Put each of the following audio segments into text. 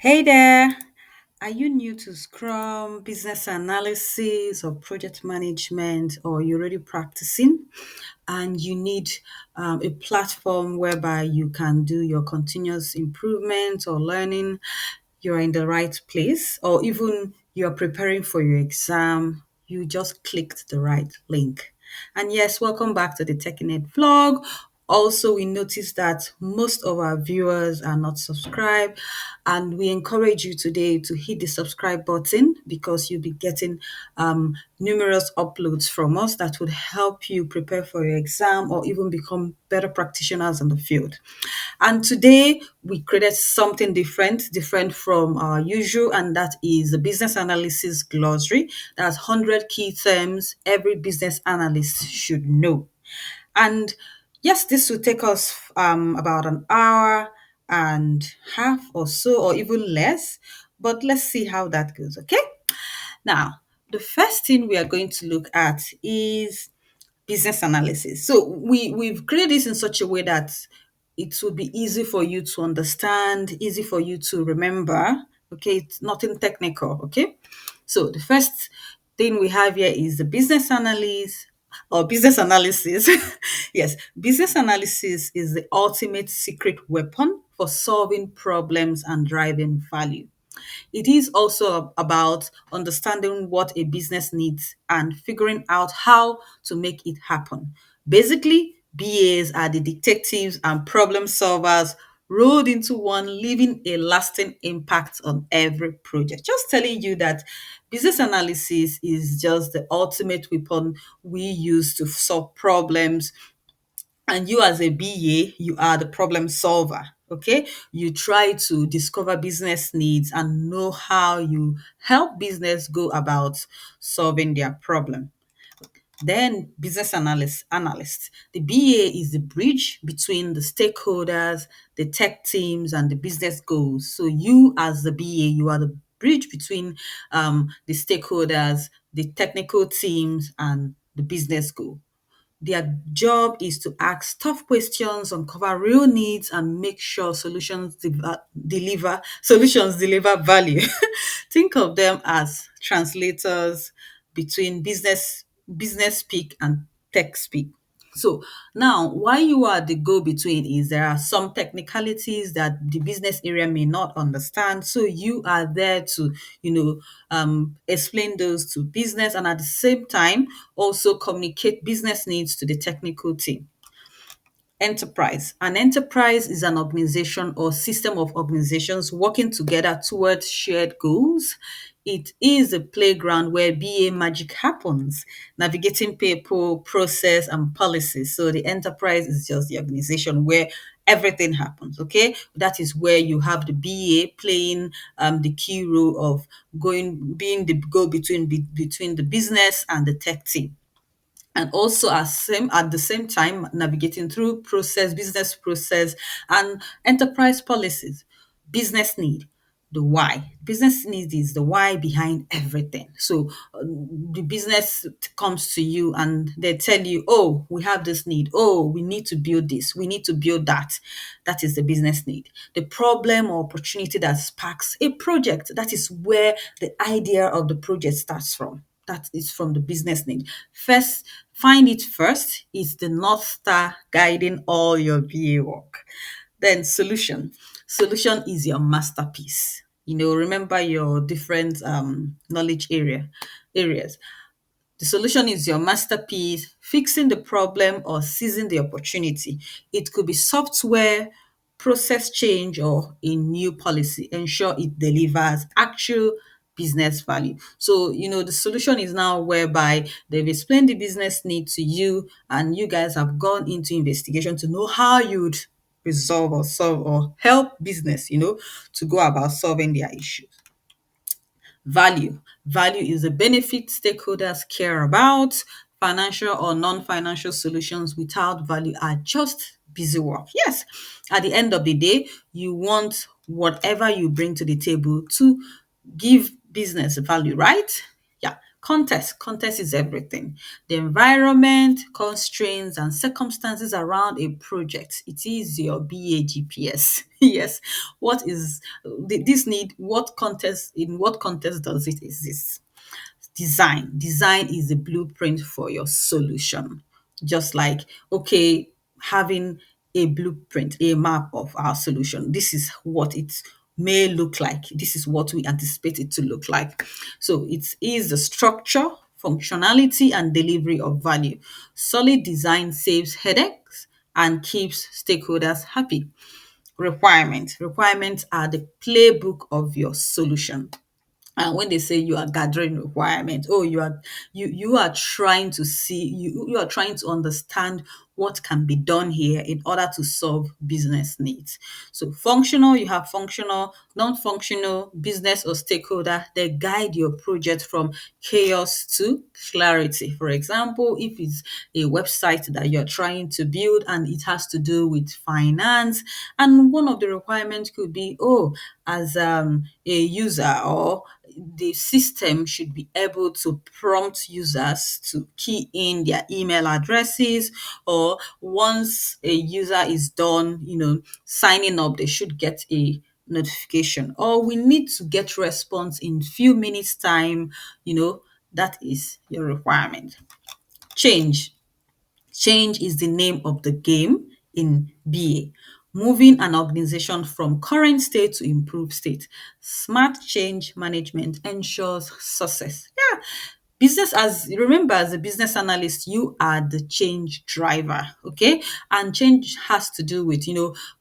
Hey there. Are you new to Scrum, business analysis, or project management, or you're already practicing and you need a platform whereby you can do your continuous improvement or learning? You're in the right place, or even you're preparing for your exam, you just clicked the right link. And yes, welcome back to the TechNet vlog. Also, we noticed that most of our viewers are not subscribed, and we encourage you today to hit the subscribe button because you'll be getting numerous uploads from us that would help you prepare for your exam or even become better practitioners in the field. And today we created something different from our usual, and that is the business analysis glossary. That's 100 key terms every business analyst should know. And yes, this will take us about an hour and half or so, or even less. But let's see how that goes, okay? Now, the first thing we are going to look at is business analysis. So we've created this in such a way that it will be easy for you to understand, easy for you to remember. Okay, it's nothing technical. Okay, so the first thing we have here is the business analyst or business analysis. Yes, business analysis is the ultimate secret weapon for solving problems and driving value. It is also about understanding what a business needs and figuring out how to make it happen. Basically, BAs are the detectives and problem solvers rolled into one, leaving a lasting impact on every project. Just telling you that business analysis is just the ultimate weapon we use to solve problems, and you as a BA, you are the problem solver. Okay, you try to discover business needs and know how you help business go about solving their problem. Then analyst. The BA is the bridge between the stakeholders, the tech teams, and the business goals. So you as the BA, you are the bridge between the stakeholders, the technical teams, and the business goal. Their job is to ask tough questions, uncover real needs, and make sure solutions deliver value. Think of them as translators between business speak and tech speak. So now, why you are the go-between is there are some technicalities that the business area may not understand. So you are there to, explain those to business, and at the same time also communicate business needs to the technical team. Enterprise. An enterprise is an organization or system of organizations working together towards shared goals. It is a playground where BA magic happens, navigating people, process, and policies. So the enterprise is just the organization where everything happens. Okay, that is where you have the BA playing the key role of being the go between the business and the tech team, and also at the same time navigating through business process and enterprise policies. Business need, the why. Business need is the why behind everything. So the business comes to you and they tell you, oh, we have this need, oh, we need to build this, we need to build that. That is the business need. The problem or opportunity that sparks a project, that is where the idea of the project starts from. That is from the business need. First, find it first is the North Star guiding all your VA work. Then solution. Solution is your masterpiece. Remember your different knowledge areas. The solution is your masterpiece, fixing the problem or seizing the opportunity. It could be software, process change, or a new policy. Ensure it delivers actual business value. So, the solution is now whereby they've explained the business need to you, and you guys have gone into investigation to know how you'd resolve or solve or help business, to go about solving their issues. Value. Value is the benefit stakeholders care about. Financial or non-financial solutions without value are just busy work. Yes, at the end of the day, you want whatever you bring to the table to give business value, right? Yeah. Context is everything. The environment, constraints, and circumstances around a project. It is your BAGPS. Yes. What is this need? What context? In what context does it exist? Design is the blueprint for your solution. Just like, okay, having a blueprint, a map of our solution, this is what it may look like, this is what we anticipate it to look like. So it is the structure, functionality, and delivery of value. Solid design saves headaches and keeps stakeholders happy. Requirements are the playbook of your solution. And when they say you are gathering requirements, oh, you are trying to see, you are trying to understand what can be done here in order to solve business needs. So functional, you have functional, non-functional, business or stakeholder. They guide your project from chaos to clarity. For example, if it's a website that you're trying to build and it has to do with finance, and one of the requirements could be, oh, as a user, or the system should be able to prompt users to key in their email addresses, or once a user is done, signing up, they should get a notification, or we need to get response in few minutes time. That is your requirement. Change is the name of the game in BA. Moving an organization from current state to improved state. Smart change management ensures success. Yeah. Remember, as a business analyst, you are the change driver. Okay. And change has to do with,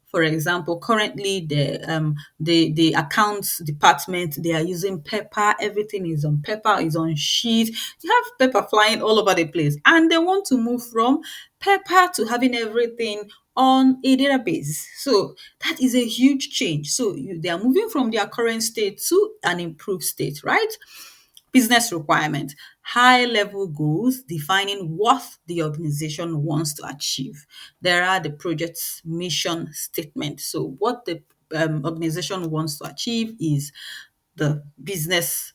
for example, currently the accounts department, they are using paper. Everything is on paper, is on sheet. You have paper flying all over the place, and they want to move from paper to having everything on a database. So that is a huge change. So they are moving from their current state to an improved state, right? Business requirement, high level goals defining what the organization wants to achieve. There are the project's mission statement. So what the organization wants to achieve is the business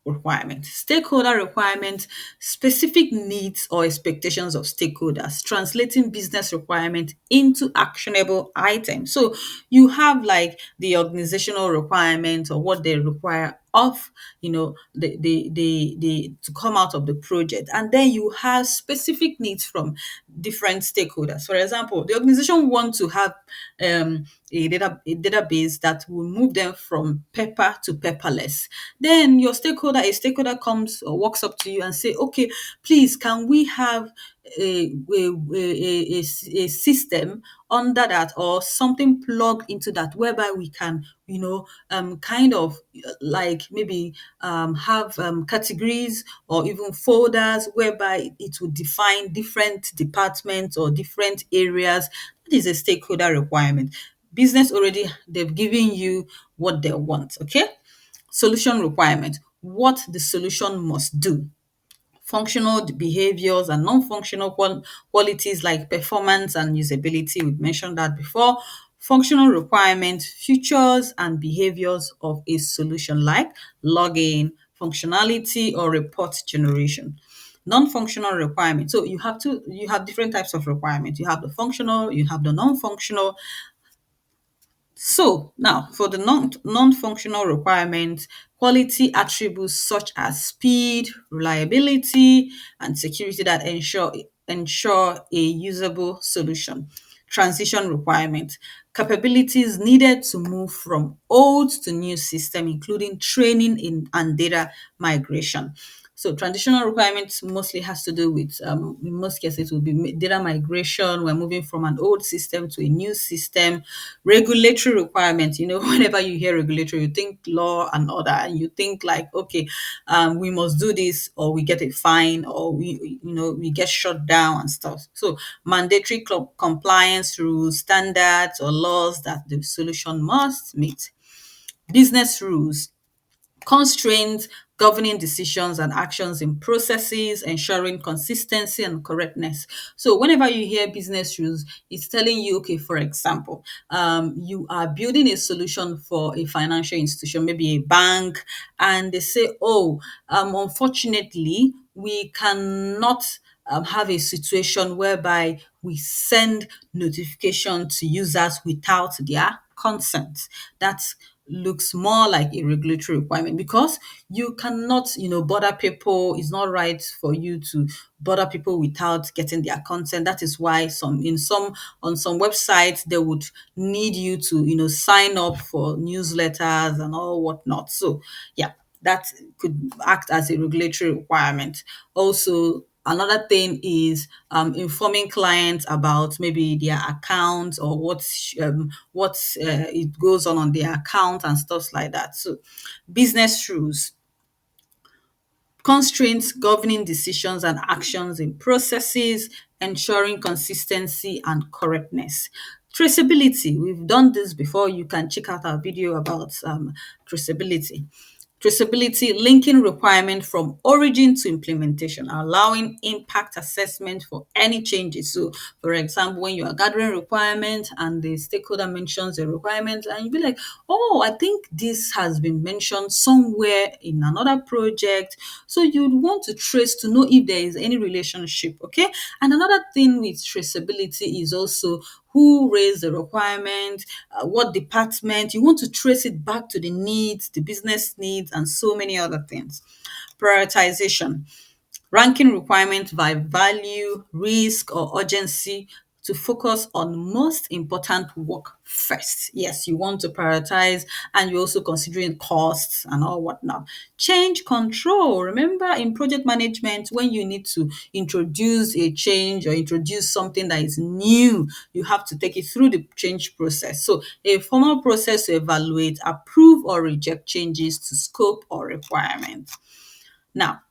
requirement. Stakeholder requirement, specific needs or expectations of stakeholders, translating business requirement into actionable items. So you have like the organizational requirement, or what they require of the to come out of the project, and then you have specific needs from different stakeholders. For example, the organization want to have a database that will move them from paper to paperless. Then a stakeholder comes or walks up to you and say, okay, please, can we have a system under that, or something plugged into that, whereby we can kind of like maybe have categories or even folders, whereby it would define different departments or different areas. That is a stakeholder requirement. Business already, they've given you what they want. Okay. Solution requirement, what the solution must do. Functional behaviors and non-functional qualities like performance and usability. We've mentioned that before. Functional requirements, features and behaviors of a solution like login, functionality, or report generation. Non-functional requirements. So you have different types of requirements. You have the functional, you have the non-functional. So now for the non-functional requirements, quality attributes such as speed, reliability, and security that ensure a usable solution. Transition requirement, capabilities needed to move from old to new system, including training and data migration. So transitional requirements mostly has to do with, in most cases, it will be data migration. We're moving from an old system to a new system. Regulatory requirements, whenever you hear regulatory, you think law and order, and you think like, okay, we must do this, or we get a fine, or we get shut down and stuff. So mandatory compliance rules, standards, or laws that the solution must meet. Business rules, Constraints governing decisions and actions in processes, ensuring consistency and correctness. So whenever you hear business rules, it's telling you, okay, for example, you are building a solution for a financial institution, maybe a bank, and they say, oh, unfortunately, we cannot have a situation whereby we send notification to users without their consent. That looks more like a regulatory requirement because you cannot, bother people. It's not right for you to bother people without getting their consent. That is why on some websites they would need you to, sign up for newsletters and all whatnot. So yeah, that could act as a regulatory requirement. Also, another thing is informing clients about maybe their account or what it goes on their account and stuff like that. So, business rules, constraints governing decisions and actions in processes, ensuring consistency and correctness. Traceability, we've done this before. You can check out our video about traceability. Traceability, linking requirement from origin to implementation, allowing impact assessment for any changes. So, for example, when you are gathering requirements and the stakeholder mentions the requirement, and you'll be like, oh, I think this has been mentioned somewhere in another project. So, you'd want to trace to know if there is any relationship. Okay. And another thing with traceability is also who raised the requirement, what department. You want to trace it back to the needs, the business needs, and so many other things. Prioritization, ranking requirements by value, risk, or urgency to focus on most important work first. Yes, you want to prioritize and you're also considering costs and all whatnot. Change control. Remember in project management, when you need to introduce a change or introduce something that is new, you have to take it through the change process. So a formal process to evaluate, approve, or reject changes to scope or requirement. Now,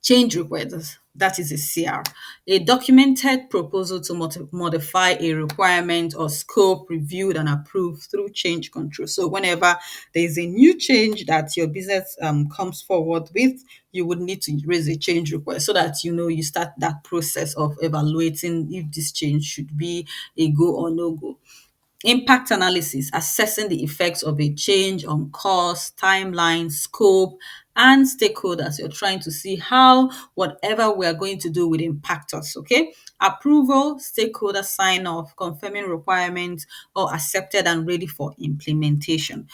change requests, that is a CR, a documented proposal to modify a requirement or scope reviewed and approved through change control. So whenever there is a new change that your business comes forward with, you would need to raise a change request so that you start that process of evaluating if this change should be a go or no go. Impact analysis, assessing the effects of a change on cost, timeline, scope, and stakeholders. You're trying to see how whatever we're going to do will impact us, okay? Approval, stakeholder sign off, confirming requirements, or accepted and ready for implementation.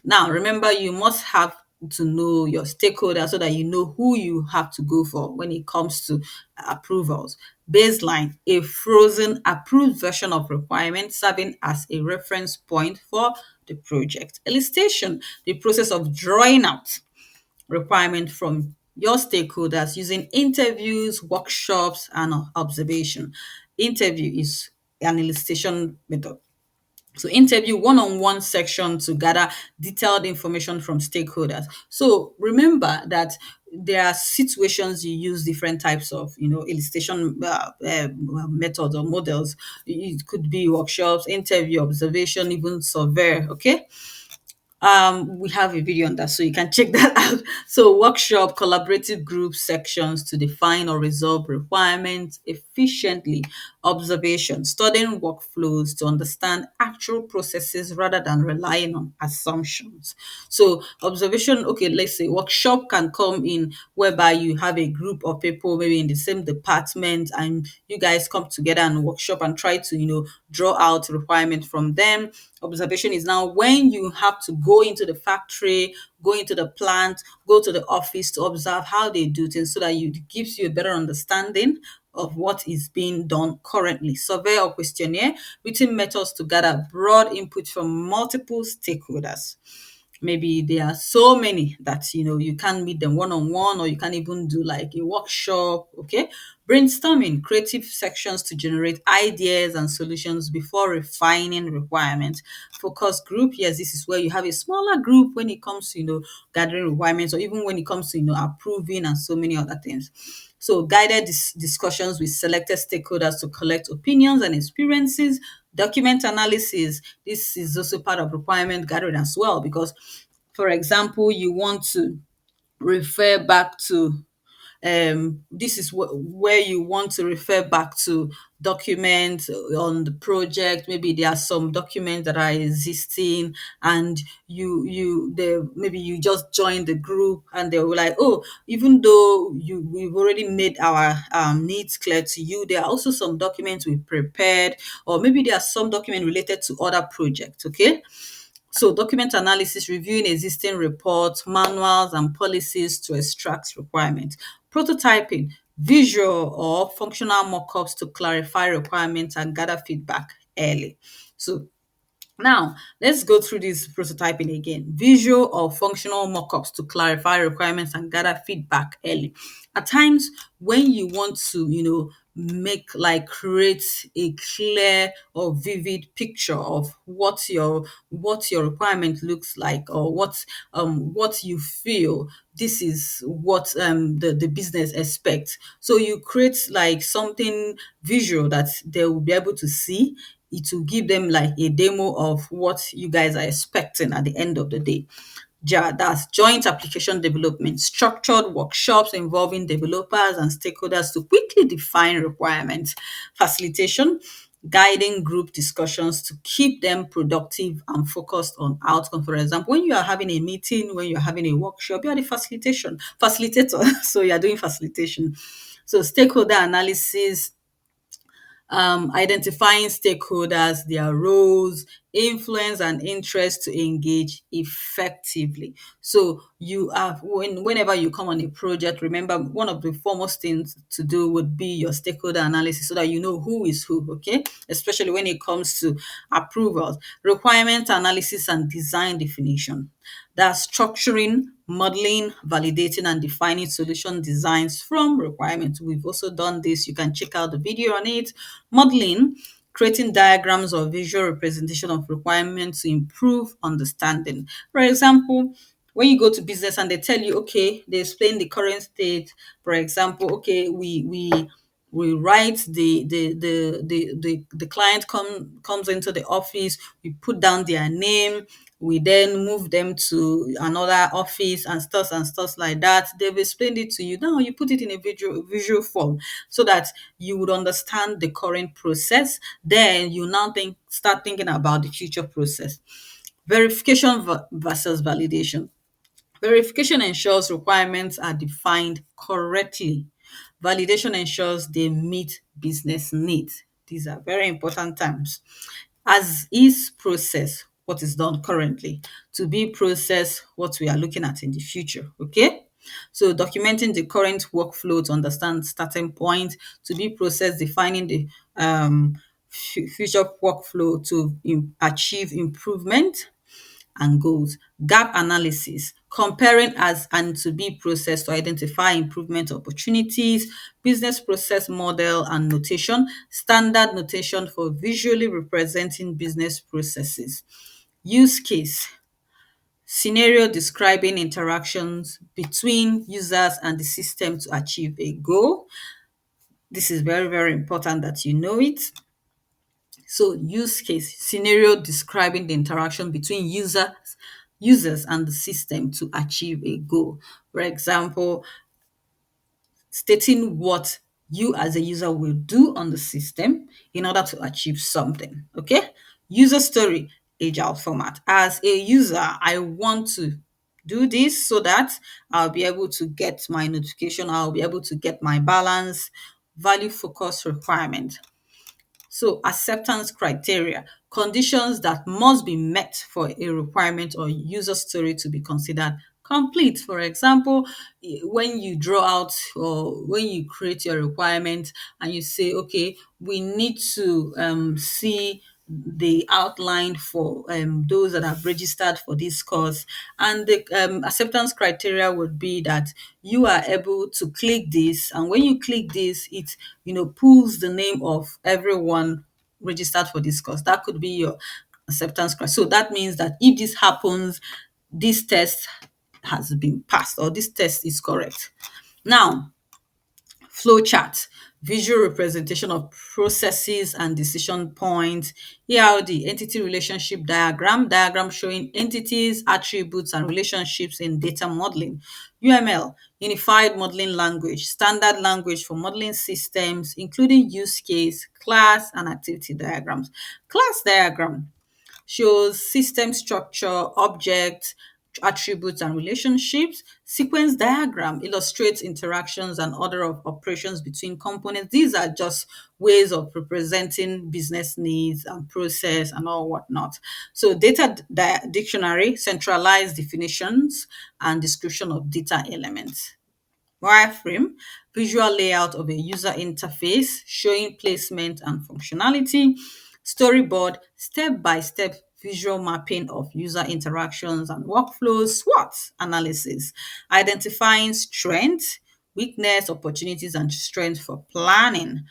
Now, remember, you must have to know your stakeholders so that you know who you have to go for when it comes to approvals. Baseline, a frozen approved version of requirements serving as a reference point for the project. Elicitation, the process of drawing out requirement from your stakeholders using interviews, workshops, and observation. Interview is an elicitation method. So interview one-on-one section to gather detailed information from stakeholders. So remember that there are situations you use different types of, elicitation methods or models. It could be workshops, interview, observation, even survey. Okay, we have a video on that, so you can check that out. So workshop, collaborative group sections to define or resolve requirements efficiently. Observation, studying workflows to understand actual processes rather than relying on assumptions. So observation, okay, let's say workshop can come in whereby you have a group of people maybe in the same department and you guys come together and workshop and try to, draw out requirements from them. Observation is now when you have to go into the factory, go into the plant, go to the office to observe how they do things so that it gives you a better understanding of what is being done currently. Survey or questionnaire, written methods to gather broad input from multiple stakeholders. Maybe there are so many that you can't meet them one-on-one, or you can even do like a workshop. Okay, brainstorming, creative sections to generate ideas and solutions before refining requirements. Focus group, yes, this is where you have a smaller group when it comes to gathering requirements, or even when it comes to approving and so many other things. So guided discussions with selected stakeholders to collect opinions and experiences. Document analysis, this is also part of requirement gathering as well, because For example, you want to refer back to this is where you want to refer back to documents on the project. Maybe there are some documents that are existing, and maybe you just join the group, and they were like, oh, even though we've already made our needs clear to you, there are also some documents we prepared, or maybe there are some documents related to other projects. Okay, so document analysis, reviewing existing reports, manuals, and policies to extract requirements. Prototyping, visual or functional mockups to clarify requirements and gather feedback early. So now, let's go through this prototyping again. Visual or functional mockups to clarify requirements and gather feedback early. At times, when you want to, create a clear or vivid picture of what your requirement looks like, or what you feel this is what the business expects. So you create like something visual that they will be able to see. It will give them like a demo of what you guys are expecting at the end of the day. That's joint application development, structured workshops involving developers and stakeholders to quickly define requirements. Facilitation, guiding group discussions to keep them productive and focused on outcome. For example, when you are having a meeting, when you're having a workshop, you are the facilitator. So you are doing facilitation. So stakeholder analysis, identifying stakeholders, their roles, influence, and interest to engage effectively. So whenever you come on a project, remember one of the foremost things to do would be your stakeholder analysis, so that you know who is who. Okay, especially when it comes to approvals, requirement analysis, and design definition. That's structuring, modeling, validating, and defining solution designs from requirements. We've also done this. You can check out the video on it. Modeling, creating diagrams or visual representation of requirements to improve understanding. For example, when you go to business and they tell you, okay, they explain the current state. For example, okay, we write the client comes into the office, we put down their name, we then move them to another office and stuff like that. They've explained it to you. Now you put it in a visual form, so that you would understand the current process. Then you now start thinking about the future process. Verification versus validation. Verification ensures requirements are defined correctly. Validation ensures they meet business needs. These are very important terms. As is process, what is done currently. To be process, what we are looking at in the future. Okay? So documenting the current workflow to understand starting point. To be process, defining the future workflow to achieve improvement and goals. Gap analysis, comparing as and to be process to identify improvement opportunities. Business process model and notation, standard notation for visually representing business processes. Use case, scenario describing interactions between users and the system to achieve a goal. This is very, very important that you know it. So use case, scenario describing the interaction between users and the system to achieve a goal. For example, stating what you as a user will do on the system in order to achieve something. Okay? User story, agile format. As a user, I want to do this so that I'll be able to get my notification, I'll be able to get my balance, value focus requirement. So acceptance criteria, conditions that must be met for a requirement or user story to be considered complete. For example, when you draw out or when you create your requirement and you say, okay, we need to see the outline for those that have registered for this course, and the acceptance criteria would be that you are able to click this, and when you click this, it pulls the name of everyone registered for this course. That could be your acceptance criteria. So that means that if this happens, this test has been passed, or this test is correct. Now, flow chart, visual representation of processes and decision points. ERD, entity relationship diagram showing entities, attributes, and relationships in data modeling. UML, unified modeling language, standard language for modeling systems, including use case, class, and activity diagrams. Class diagram shows system structure, objects, attributes, and relationships. Sequence diagram illustrates interactions and order of operations between components. These are just ways of representing business needs and process and all whatnot. So data dictionary, centralized definitions and description of data elements. Wireframe, visual layout of a user interface showing placement and functionality. Storyboard, step-by-step visual mapping of user interactions and workflows. SWOT analysis, identifying strengths, weakness, opportunities, and strengths for planning.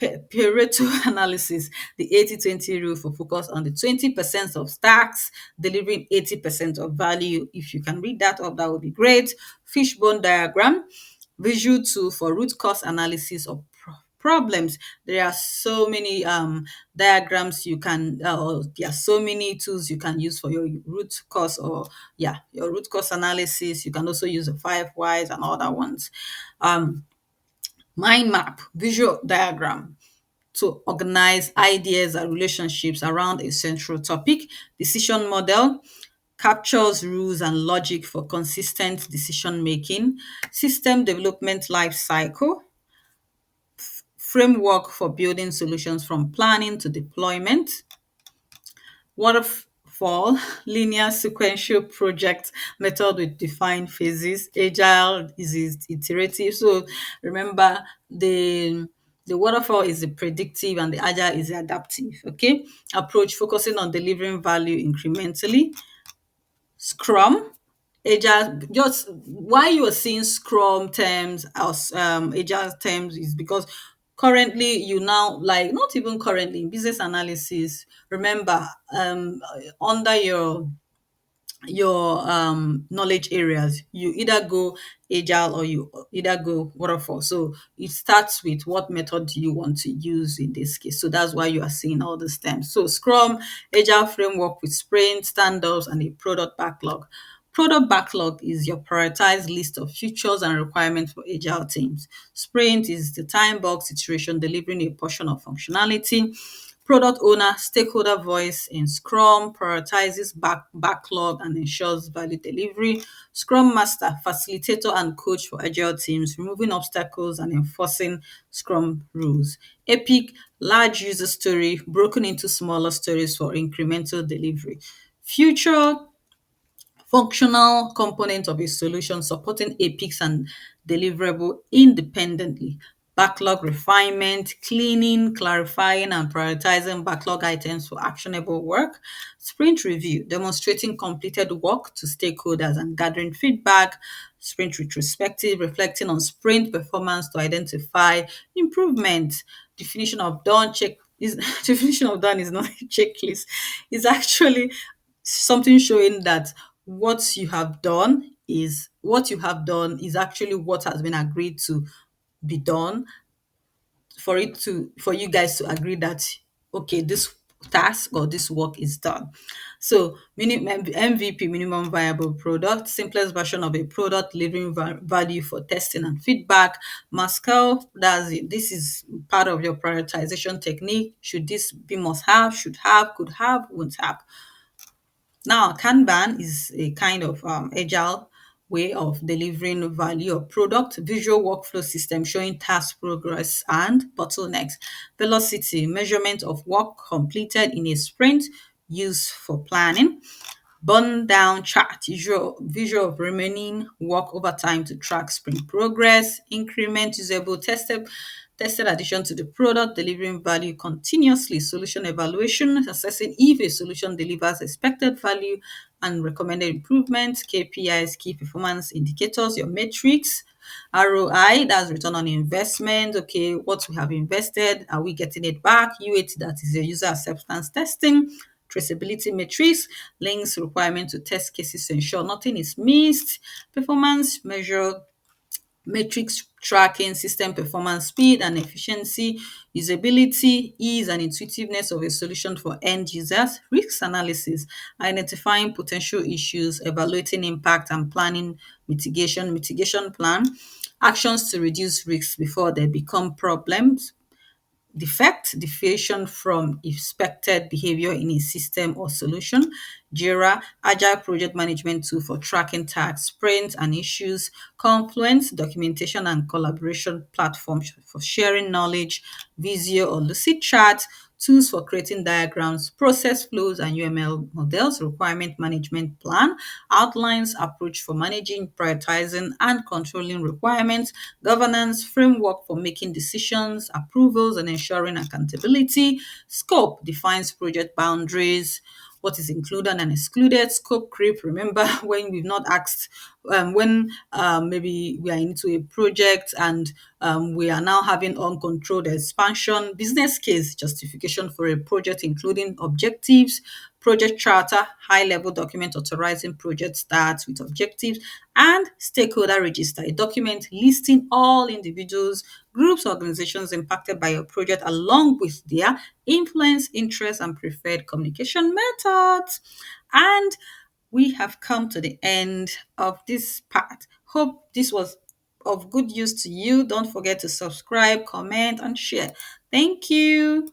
Pareto analysis, the 80-20 rule for focus on the 20% of tasks, delivering 80% of value. If you can read that up, that would be great. Fishbone diagram, visual tool for root cause analysis of problems. There are so many diagrams you can, or there are so many tools you can use for your root cause, or yeah, your root cause analysis. You can also use the 5 whys and other ones. Mind map, visual diagram to organize ideas and relationships around a central topic. Decision model captures rules and logic for consistent decision making. System development life cycle, framework for building solutions from planning to deployment. Waterfall, linear sequential project method with defined phases. Agile is iterative. So remember, the waterfall is the predictive and the agile is the adaptive. Okay. Approach, focusing on delivering value incrementally. Scrum, agile. Just why you are seeing Scrum terms as agile terms is because currently you now, like, not even currently in business analysis, remember, under your knowledge areas, you either go agile or you either go waterfall. So it starts with what method do you want to use in this case. So that's why you are seeing all these terms. So Scrum, agile framework with sprint, stand-ups, and a product backlog. Product backlog is your prioritized list of features and requirements for agile teams. Sprint is the time box iteration delivering a portion of functionality. Product owner, stakeholder voice in Scrum, prioritizes backlog and ensures value delivery. Scrum Master, facilitator and coach for agile teams, removing obstacles and enforcing Scrum rules. Epic, large user story broken into smaller stories for incremental delivery. Future, functional component of a solution supporting epics and deliverable independently. Backlog refinement, cleaning, clarifying, and prioritizing backlog items for actionable work. Sprint review, demonstrating completed work to stakeholders and gathering feedback. Sprint retrospective, reflecting on sprint performance to identify improvement. Definition of done check is definition of done is not a checklist. It's actually something showing that what you have done is actually what has been agreed to be done, for you guys to agree that okay, this task or this work is done. So minimum MVP, minimum viable product, simplest version of a product, delivering value for testing and feedback. Mascal, that's it. This is part of your prioritization technique. Should this be must have, should have, could have, won't have. Now, Kanban is a kind of agile way of delivering value or product, visual workflow system showing task progress and bottlenecks, velocity, measurement of work completed in a sprint, used for planning, burn down chart, visual of remaining work over time to track sprint progress, increment usable tested addition to the product, delivering value continuously, solution evaluation, assessing if a solution delivers expected value and recommended improvements, KPIs, key performance indicators, your metrics, ROI, that's return on investment. Okay, what we have invested, are we getting it back? UAT, that is your user acceptance testing. Traceability metrics, links, requirement to test cases to ensure nothing is missed. Performance measure, metrics tracking, system performance, speed and efficiency, usability, ease and intuitiveness of a solution for end users, risk analysis, identifying potential issues, evaluating impact and planning mitigation plan, actions to reduce risks before they become problems, defect, deviation from expected behavior in a system or solution, Jira, Agile project management tool for tracking tasks, sprints and issues, Confluence, documentation and collaboration platform for sharing knowledge, Visio or Lucid Chart, tools for creating diagrams, process flows and UML models, requirement management plan, outlines, approach for managing, prioritizing, and controlling requirements, governance, framework for making decisions, approvals, and ensuring accountability, scope defines project boundaries, what is included and excluded, scope creep. Remember when we've not asked, when maybe we are into a project and we are now having uncontrolled expansion, business case justification for a project, including objectives, project charter, high level document authorizing project starts with objectives, and stakeholder register, a document listing all individuals, groups, organizations impacted by your project, along with their influence, interests, and preferred communication methods. And we have come to the end of this part. Hope this was of good use to you. Don't forget to subscribe, comment, and share. Thank you.